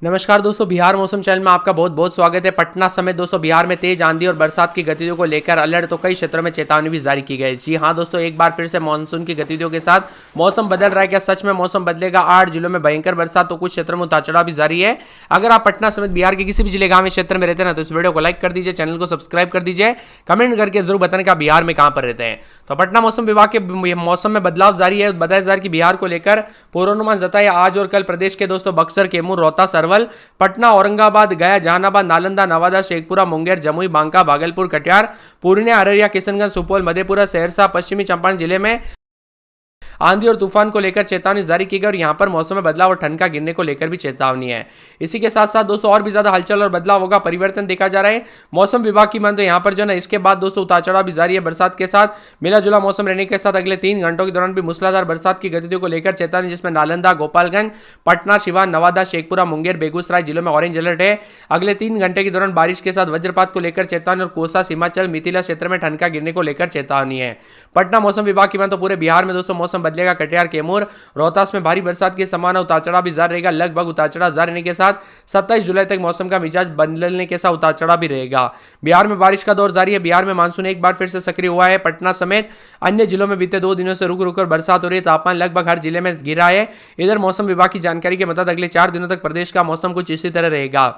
नमस्कार दोस्तों, बिहार मौसम चैनल में आपका बहुत बहुत स्वागत है। पटना समेत दोस्तों बिहार में तेज आंधी और बरसात की गतिविधियों को लेकर अलर्ट तो कई क्षेत्रों में चेतावनी भी जारी की गई। जी हाँ दोस्तों, एक बार फिर से मानसून की गतिविधियों के साथ मौसम बदल रहा है। क्या सच में मौसम बदलेगा? 8 जिलों में भयंकर बरसात, तो कुछ क्षेत्रों में उतार चढ़ाव भी जारी है। अगर आप पटना समेत बिहार के किसी भी जिले गांव क्षेत्र में रहते हैं ना, तो इस वीडियो को लाइक कर दीजिए, चैनल को सब्सक्राइब कर दीजिए, कमेंट करके जरूर बताने का बिहार में कहां पर रहते हैं। तो पटना मौसम विभाग के मौसम में बदलाव जारी है। बताया जा रहा है कि बिहार को लेकर पूर्वानुमान जताया आज और कल प्रदेश के दोस्तों बक्सर, कैमूर, रोहतास, अरवल, पटना, औरंगाबाद, गया, जहानाबाद, नालंदा, नवादा, शेखपुरा, मुंगेर, जमुई, बांका, भागलपुर, कटिहार, पूर्णिया, अररिया, किशनगंज, सुपौल, मधेपुरा, सहरसा, पश्चिमी चंपारण जिले में आंधी और तूफान को लेकर चेतावनी जारी की गई और यहां पर मौसम में बदलाव और ठंड का गिरने को लेकर भी चेतावनी है। इसी के साथ साथ दोस्तों और भी ज्यादा हलचल और बदलाव होगा, परिवर्तन देखा जा रहा है मौसम विभाग की मान तो यहां पर जो है ना, इसके बाद दोस्तों उतार चढ़ाव भी जारी है। बरसात के साथ मिला जुला मौसम रहने के साथ अगले 3 घंटों के दौरान भी मूसलाधार बरसात की गतिविधियों को लेकर चेतावनी, जिसमें नालंदा, गोपालगंज, पटना, सिवान, नवादा, शेखपुरा, मुंगेर, बेगूसराय जिलों में ऑरेंज अलर्ट है। अगले 3 घंटे के दौरान बारिश के साथ वज्रपात को लेकर चेतावनी और कोसा, सीमांचल, मिथिला क्षेत्र में ठंड का गिरने को लेकर चेतावनी है। पटना मौसम विभाग की मान तो पूरे बिहार में दोस्तों मौसम बदलेगा। कटिहार, रोहतास में भारी बरसात की संभावना, उतार चढ़ाव भी जारी रहेगा। लगभग उतार चढ़ाव जारी रहने के साथ 27 जुलाई तक मौसम का मिजाज बदलने के साथ उतार चढ़ाव भी रहेगा। बिहार में बारिश का दौर जारी है। बिहार में मानसून एक बार फिर से सक्रिय हुआ है। पटना समेत अन्य जिलों में बीते 2 दिनों से रुक रुक कर बरसात हो रही है। तापमान लगभग हर जिले में गिरा है। इधर मौसम विभाग की जानकारी के मुताबिक अगले 4 दिनों तक प्रदेश का मौसम कुछ इसी तरह रहेगा।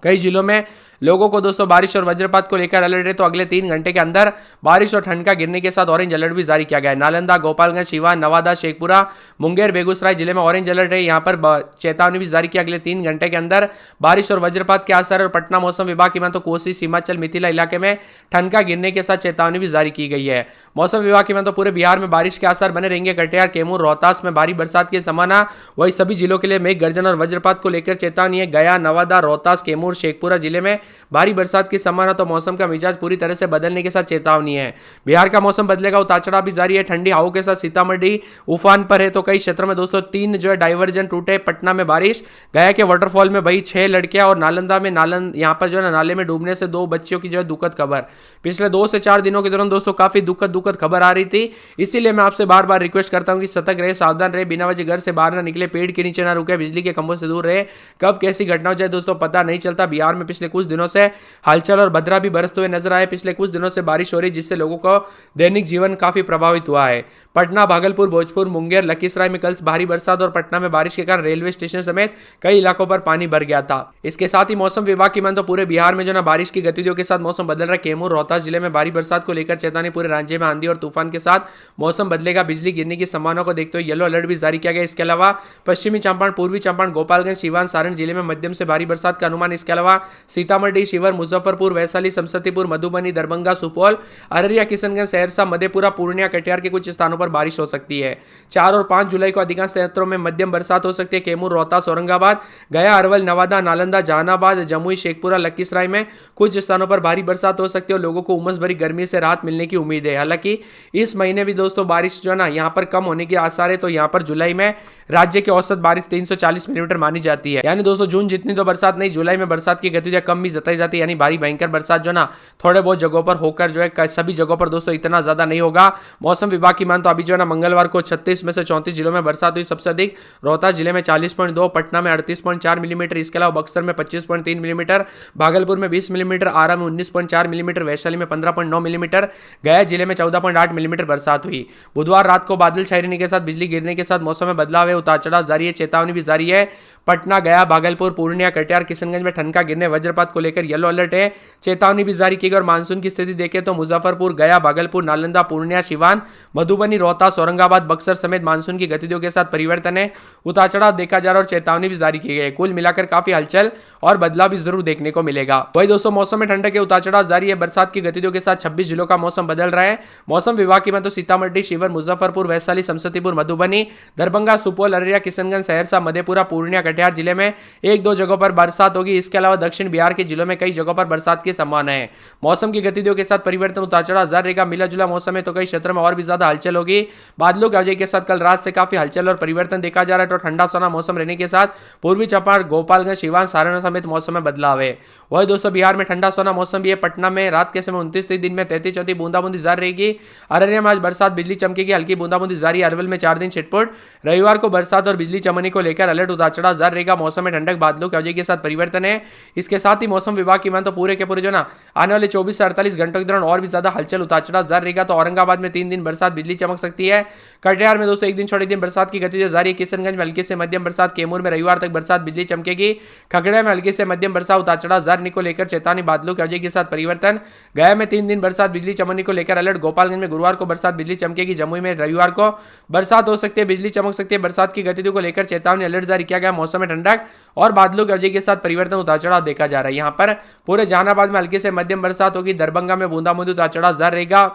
कई जिलों में लोगों को दोस्तों बारिश और वज्रपात को लेकर अलर्ट है। तो अगले 3 घंटे के अंदर बारिश और ठंड का गिरने के साथ ऑरेंज अलर्ट भी जारी किया गया है। नालंदा, गोपालगंज, सिवान, नवादा, शेखपुरा, मुंगेर, बेगूसराय जिले में ऑरेंज अलर्ट है। यहां पर चेतावनी भी जारी की अगले 3 घंटे के अंदर बारिश और वज्रपात के आसार। और पटना मौसम विभाग की मान तो कोसी, सीमांचल, मिथिला इलाके में ठंड का गिरने के साथ चेतावनी भी जारी की गई है। मौसम विभाग की मान तो पूरे बिहार में बारिश के आसार बने रहेंगे। कटिहार, कैमूर, रोहतास में भारी बरसात की संभावना। वही सभी जिलों के लिए मेघ गर्जन और वज्रपात को लेकर चेतावनी है। गया, नवादा, रोहतास, कैमूर, शेखपुरा जिले में भारी बरसात की संभावना। तो मौसम का मिजाज पूरी तरह से बदलने के साथ चेतावनी है। बिहार का मौसम बदलेगा, उतार चढ़ाव भी जारी है। ठंडी हवाओं के साथ सीतामढ़ी उफान पर है। तो कई क्षेत्रों में दोस्तों 3 जो है डाइवर्जन टूटे। पटना में बारिश, गया के वाटरफॉल में भाई 6 लड़कियां और नालंदा में यहां पर जो है नाले में डूबने से 2 बच्चियों की जो है दुखद खबर। पिछले 2 से 4 दिनों के दौरान दोस्तों काफी दुखद खबर आ रही थी। इसीलिए मैं आपसे बार बार रिक्वेस्ट करता हूं कि सतर्क रहे, सावधान रहे, बिना वजह घर से बाहर ना निकले, पेड़ के नीचे ना रुके, बिजली के खंभों से दूर रहे। कब कैसी घटना हो जाए दोस्तों पता नहीं चलता। बिहार में पिछले कुछ दिनों से हलचल और बदरा भी बरसते हुए नजर आए। पिछले कुछ दिनों से बारिश हो रही, जिससे लोगों का दैनिक जीवन काफी प्रभावित हुआ है। पटना, भागलपुर, भोजपुर, मुंगेर, लखीसराय में कल भारी बरसात और पटना में बारिश के कारण रेलवे स्टेशन समेत कई इलाकों पर पानी भर गया था। इसके साथ ही मौसम विभाग की मान तो पूरे बिहार में जो ना बारिश की गतिविधियों के साथ मौसम बदल रहा है। कैमूर, रोहतास जिले में भारी बरसात को लेकर चेतावनी। पूरे राज्य में आंधी और तूफान के साथ मौसम बदलेगा। बिजली गिरने की संभावना को देखते हुए येलो अलर्ट भी जारी किया गया। इसके अलावा पश्चिमी चंपारण, पूर्वी चंपारण, गोपालगंज, सिवान, सारण जिले में मध्यम से भारी बरसात का अनुमान। इसके अलावा सीतामढ़ी, शिवहर, मुजफ्फरपुर, वैशाली, समस्तीपुर, मधुबनी, दरभंगा, सुपौल, अररिया, किशनगंज, सहरसा, मधेपुरा, पूर्णिया, कटिहार के कुछ स्थानों पर बारिश हो सकती है। 4 और 5 जुलाई को अधिकांश क्षेत्रों में मध्यम बरसात हो सकती है। कैमूर, रोहतास, औरंगाबाद, गया, अरवल, नवादा, नालंदा, जहानाबाद, जमुई, शेखपुरा, लखीसराय में कुछ स्थानों पर भारी बरसात हो सकती है और लोगों को उमस भरी गर्मी से राहत मिलने की उम्मीद है। हालांकि इस महीने भी दोस्तों बारिश जो है ना यहाँ पर कम होने के आसार है। तो यहाँ पर जुलाई में राज्य की औसत बारिश 340 मिलीमीटर मानी जाती है। यानी दोस्तों जून जितनी तो बरसात नहीं, जुलाई में बरसात की गतिविधियां कम भी जताई जाती है। यानी भारी भयंकर बरसात जो ना थोड़े बहुत जगहों पर होकर जो है सभी जगहों पर दोस्तों इतना ज्यादा नहीं होगा। मौसम विभाग की मान तो अभी जो है ना मंगलवार को 36 में से 34 जिलों में बरसात हुई। सबसे अधिक रोहतास जिले में 40.2, पटना में 38.4 मिलीमीटर, इसके अलावा बक्सर में 25.3 मिलीमीटर, भागलपुर में 20 मिलीमीटर, आरा में 19.4 मिलीमीटर, वैशाली में 15.9 मिलीमीटर, गया जिले में 14.8 मिलीमीटर बरसात हुई। बुधवार रात को बादल छाए रहने के साथ बिजली गिरने के साथ मौसम में बदलाव है, उतार चढ़ाव जारी है, चेतावनी भी जारी है। पटना, गया, भागलपुर, पूर्णिया, कटिहार, किशनगंज में ठंड का गिरने, वज्रपात को लेकर येलो अलर्ट है, चेतावनी भी जारी की गई। और मानसून की स्थिति देखें तो मुजफ्फरपुर, गया, भागलपुर, नालंदा, पूर्णिया, सिवान, मधुबनी, रोहतास, औरंगाबाद, बक्सर समेत मानसून की गतिविधियों के साथ परिवर्तन है, उतार चढ़ाव देखा जा रहा है और चेतावनी भी जारी की गई है। कुल मिलाकर काफी हलचल और बदलाव भी जरूर देखने को मिलेगा। वही दोस्तों मौसम में ठंडक के उतार चढ़ाव जारी है। बरसात की गतिविधियों के साथ 26 जिलों का मौसम बदल रहा है। मौसम विभाग की मान तो सीतामढ़ी, शिवहर, मुजफ्फरपुर, वैशाली, समस्तीपुर, मधुबनी, दरभंगा, सुपौल, अररिया, किशनगंज, सहरसा, मधेपुरा, पूर्णिया, कटिहार जिले में 1-2 जगहों पर बरसात होगी। इसके अलावा दक्षिण बिहार के जिलों में कई जगहों पर बरसात की संभावना है। मौसम की गतिविधियों के साथ परिवर्तन उतार चढ़ाव जारी रहेगा। मिला जुला मौसम है तो कई क्षेत्रों में और भी ज्यादा हलचल होगी। बादलों की आवाजाही के साथ कल रात से काफी हलचल और परिवर्तन देखा जा रहा है। तो ठंडा सोना मौसम रहने के साथ पूर्वी चंपारण, गोपालगंज, सिवान, सारण समेत मौसम में बदलाव है। वही दोस्तों बिहार में ठंडा सोना मौसम भी है। पटना में रात के समय 29, दिन में 33-34 बूंदाबूंदी जारी रहेगी। अररिया में आज बरसात बिजली चमकेगी, हल्की बूंदाबूंदी जारी। अरवल में 4 दिन छिटपुट। रविवार को बरसात और बिजली चमकने को लेकर अलर्ट उतार चढ़ाव जारी रहेगा। मौसम में ठंडक, बादलों की आवाजाही के साथ परिवर्तन है। इसके साथ ही मौसम विभाग की मान तो पूरे के पूरे जो ना आने वाले 24 से 48 घंटों के दौरान और भी ज्यादा हलचल उतार चढ़ाव जारी रहेगा। तो औरंगाबाद में 3 दिन बरसात बिजली चमक सकती है। कटिहार में दोस्तों 1 दिन छोड़े दिन बरसात की गतिविधि जारी है। किशनगंज में हल्की से मध्यम बरसात। कैमूर में रविवार तक बरसात बिजली चमकेगी। खगड़िया में हल्की से मध्यम बरसात उतार चढ़ाव जारी को लेकर चेतावनी, बादलों की आवाजाही के साथ परिवर्तन। गया में 3 दिन बरसात बिजली चमकने को लेकर अलर्ट। गोपालगंज में गुरुवार को बरसात बिजली चमकेगी। जमुई में रविवार को बरसात हो सकती है, बिजली चमक सकती है। बरसात की गतिविधियों को लेकर चेतावनी, अलर्ट जारी किया गया। मौसम में ठंडक और बादलों की आवाजाही के साथ परिवर्तन उतार चढ़ाव देखा जा रहा है। यहाँ पर पूरे जहानाबाद में हल्की से मध्यम बरसात होगी। दरभंगा में बूंदाबूंदी उतार चढ़ाव जारी रहेगा।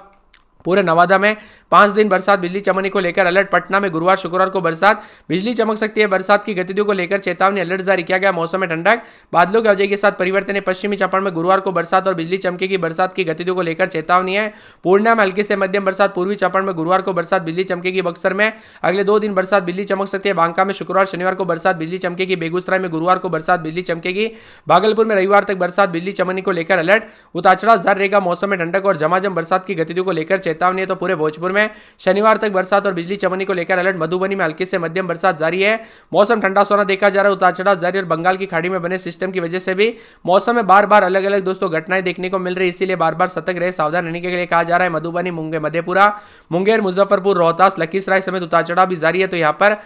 पूरे नवादा में 5 दिन बरसात बिजली चमकने को लेकर अलर्ट। पटना में गुरुवार शुक्रवार को बरसात बिजली चमक सकती है। बरसात की गतिविधियों को लेकर चेतावनी, अलर्ट जारी किया गया। मौसम में ठंडक, बादलों की आवाजाही के साथ परिवर्तन है। पश्चिमी चंपारण में गुरुवार को बरसात और बिजली चमकेगी। बरसात की गतिविधियों को लेकर चेतावनी है। पूर्णिया में हल्की से मध्यम बरसात। पूर्वी चंपारण में गुरुवार को बरसात बिजली चमकेगी। बक्सर में अगले 2 दिन बरसात बिजली चमक सकती है। बांका में शुक्रवार शनिवार को बरसात बिजली चमकेगी। बेगूसराय में गुरुवार को बरसात बिजली चमकेगी। भागलपुर में रविवार तक बरसात बिजली चमकने को लेकर अलर्ट उतार चढ़ाव जारी रहेगा। मौसम में ठंडक और झमाझम बरसात की गतिविधियों को लेकर चेतावनी है। तो पूरे भोजपुर में शनिवार तक बरसात और बिजली चमकने को लेकर अलर्ट। मधुबनी में हल्की से मध्यम बरसात जारी है। मौसम ठंडा सोना देखा जा रहा है। उतार चढ़ाव जारी और बंगाल की खाड़ी में बने सिस्टम की वजह से भी मौसम में बार बार अलग अलग दोस्तों घटनाएं देखने को मिल रही है। इसीलिए बार बार सतर्क रहे, सावधान रहने के लिए कहा जा रहा है। मधुबनी, मधेपुरा, मुंगेर, मुजफ्फरपुर, रोहतास, लखीसराय समेत उतार चढ़ाव भी जारी है। तो यहाँ पर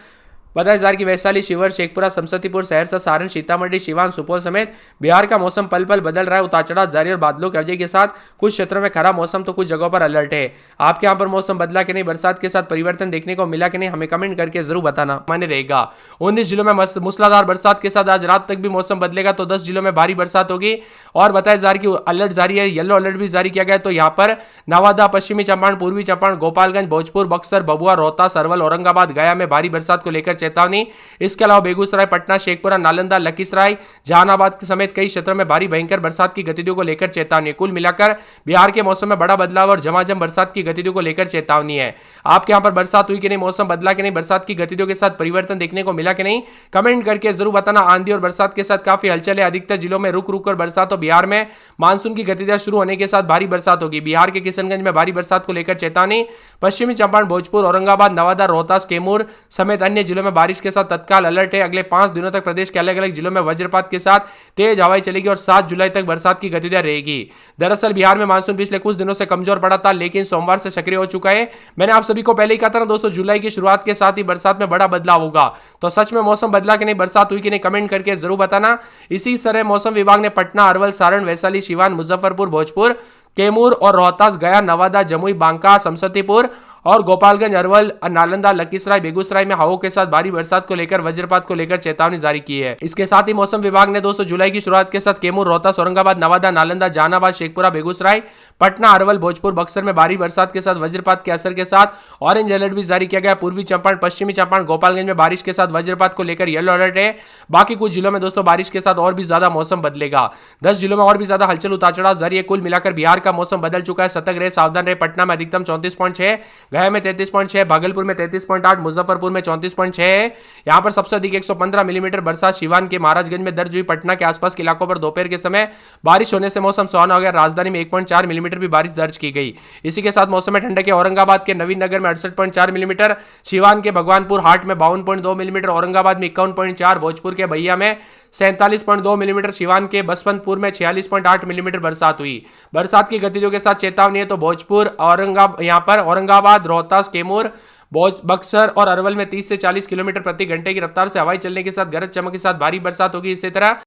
22,000 की वैशाली, शिवहर, शेखपुरा, समस्तीपुर, सहरसा, सारण, सीतामढ़ी, सिवान, सुपौल समेत बिहार का मौसम पल पल बदल रहा है। उतार चढ़ाव जारी और बादलों की आवाजाही के साथ कुछ क्षेत्रों में खराब मौसम तो कुछ जगहों पर अलर्ट है। आपके यहाँ पर मौसम बदला कि नहीं, बरसात के साथ परिवर्तन देखने को मिला कि नहीं, हमें कमेंट करके जरूर बताना माने रहेगा। 19 जिलों में मूसलाधार बरसात के साथ आज रात तक भी मौसम बदलेगा। तो 10 जिलों में भारी बरसात होगी और 22,000 की अलर्ट जारी है। येलो अलर्ट भी जारी किया गया है। तो यहाँ पर नवादा, पश्चिमी चंपारण, पूर्वी चंपारण, गोपालगंज, भोजपुर, बक्सर, भभुआ, रोहतास, अरवल, औरंगाबाद, गया में भारी बरसात को लेकर चेतावनी। इसके अलावा बेगूसराय, पटना, शेखपुरा, नालंदा, लखीसराय, जहानाबाद समेत कई क्षेत्रों में भारी भयंकर बरसात की गतिविधियों को लेकर चेतावनी। कुल मिलाकर बिहार के मौसम में बड़ा बदलाव और झमाझम बरसात की गतिविधियों को लेकर चेतावनी है। आपके यहाँ पर बरसात हुई कि नहीं, मौसम बदला कि नहीं, बरसात की गतिविधियों के साथ परिवर्तन देखने को मिला कि नहीं, कमेंट करके जरूर बताना। आंधी और बरसात के साथ काफी हलचल है। अधिकतर जिलों में रुक रुक कर बरसात और बिहार में मानसून की गतिविधियां शुरू होने के साथ भारी बरसात होगी। बिहार के किशनगंज में भारी बरसात को लेकर चेतावनी। पश्चिमी चंपारण, भोजपुर, औरंगाबाद, नवादा, रोहतास, कैमूर समेत अन्य जिलों में बारिश के साथ तत्काल अलर्ट है। अगले 5 दिनों तक प्रदेश के अलग अलग जिलों में वज्रपात के साथ तेज हवाएं चलेगी और 7 जुलाई तक बरसात की गतिविधियां रहेगी। दरअसल बिहार में मानसून पिछले कुछ दिनों से कमजोर पड़ा था, लेकिन सोमवार से सक्रिय हो चुका है। मैंने आप सभी को पहले ही कहा था ना दोस्तों, जुलाई की शुरुआत के साथ ही बरसात में बड़ा बदलाव होगा। तो सच में मौसम बदला कि नहीं, बरसात हुई कि नहीं, कमेंट करके जरूर बताना। इसी तरह मौसम विभाग ने पटना, अरवल, सारण, वैशाली, सिवान, मुजफ्फरपुर, भोजपुर, कैमूर और रोहतास, गया, नवादा, जमुई, बांका, समस्तीपुर और गोपालगंज, अरवल, नालंदा, लखीसराय, बेगूसराय में हवाओं के साथ भारी बरसात को लेकर, वज्रपात को लेकर चेतावनी जारी की है। इसके साथ ही मौसम विभाग ने दोस्तों जुलाई की शुरुआत के साथ कैमूर, रोहतास, औरंगाबाद, नवादा, नालंदा, जहानाबाद, शेखपुरा, बेगूसराय, पटना, अरवल, भोजपुर, बक्सर में भारी बरसात के साथ वज्रपात के असर के साथ ऑरेंज अलर्ट भी जारी किया गया। पूर्वी चंपारण, पश्चिमी चंपारण, गोपालगंज में बारिश के साथ वज्रपात को लेकर येलो अलर्ट है। बाकी कुछ जिलों में दोस्तों बारिश के साथ और भी ज्यादा मौसम बदलेगा। 10 जिलों में और भी ज्यादा हलचल उतार चढ़ाव जारी है। कुल मिलाकर बिहार का मौसम बदल चुका है। सतर्क रहे, सावधान रहे। पटना में अधिकतम 34.6, गया में 33.6, भागलपुर में 33.8, मुजफ्फरपुर में 34.6 है। यहां पर सबसे अधिक 115 मिलीमीटर बरसात सिवान के महाराजगंज में दर्ज हुई। पटना के आसपास के इलाकों पर दोपहर के समय बारिश होने से मौसम सुहाना हो गया। राजधानी में 1.4 मिलीमीटर भी बारिश दर्ज की गई। इसी के साथ मौसम में ठंडक है। औरंगाबाद के नवीन नगर में 68.4 मिलीमीटर, सिवान के भगवानपुर हाट में 52.2 मिलीमीटर, औरंगाबाद में 51.4, भोजपुर के भैया में 47.2 मिलीमीटर, सिवान के बसवंतपुर में 46.8 मिलीमीटर बरसात हुई। बरसात की गतिविधियों के साथ चेतावनी है। तो भोजपुर, औरंगाबाद, रोहतास, कैमूर, बक्सर और अरवल में 30 से 40 किलोमीटर प्रति घंटे की रफ्तार से हवाएं चलने के साथ गरज चमक के साथ भारी बरसात होगी। इसी तरह